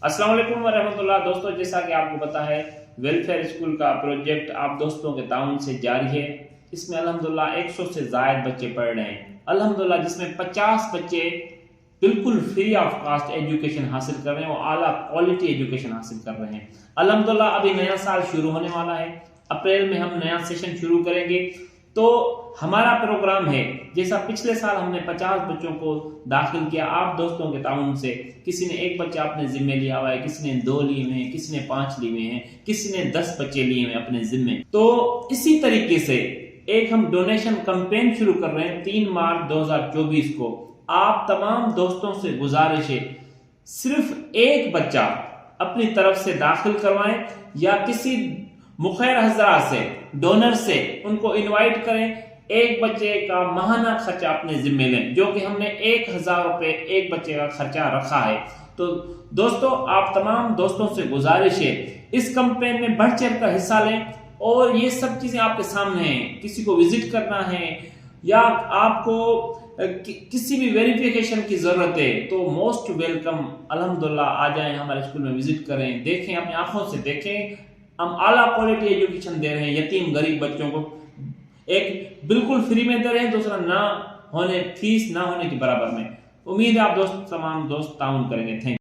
अस्सलाम वालेकुम वरहमतुल्लाह। दोस्तों, जैसा कि आपको पता है वेलफेयर स्कूल का प्रोजेक्ट आप दोस्तों के ताउन से जारी है। इसमें अल्हम्दुलिल्लाह 100 से ज़ायद बच्चे पढ़ रहे हैं अल्हम्दुलिल्लाह, जिसमें 50 बच्चे बिल्कुल फ्री ऑफ कास्ट एजुकेशन हासिल कर रहे हैं और आला क्वालिटी एजुकेशन हासिल कर रहे हैं अल्हम्दुलिल्लाह। अभी नया साल शुरू होने वाला है, अप्रैल में हम नया सेशन शुरू करेंगे। तो हमारा प्रोग्राम है, जैसा पिछले साल हमने 50 बच्चों को दाखिल किया आप दोस्तों के ताउन से, किसी ने एक बच्चा अपने जिम्मे लिया हुआ है, किसी ने 2 लिए हुए हैं, किसी ने 5 लिए हुए हैं, किसी ने 10 बच्चे लिए हुए हैं अपने जिम्मे। तो इसी तरीके से एक हम डोनेशन कैंपेन शुरू कर रहे हैं 3 मार्च 2024 को। आप तमाम दोस्तों से गुजारिश है, सिर्फ एक बच्चा अपनी तरफ से दाखिल करवाएं या किसी मुखैर हजरा से, डोनर से उनको इनवाइट करें। एक बच्चे का माहाना खर्चा अपने जिम्मे लें, जो कि हमने 1000 रुपए एक बच्चे का खर्चा रखा है। तो दोस्तों, आप तमाम दोस्तों से गुजारिश है, इस कैंपेन में बढ़ चढ़ कर हिस्सा लें। और ये सब चीजें आपके सामने हैं, किसी को विजिट करना है या आपको किसी भी वेरिफिकेशन की जरूरत है तो मोस्ट वेलकम अल्हम्दुलिल्लाह। आ जाएं, हमारे स्कूल में विजिट करें, देखें, अपनी आंखों से देखें। हम आला क्वालिटी एजुकेशन दे रहे हैं यतीम गरीब बच्चों को, एक बिल्कुल फ्री में दे रहे हैं, दूसरा ना होने फीस ना होने के बराबर में। उम्मीद है आप तमाम दोस्त ताउन करेंगे। थैंक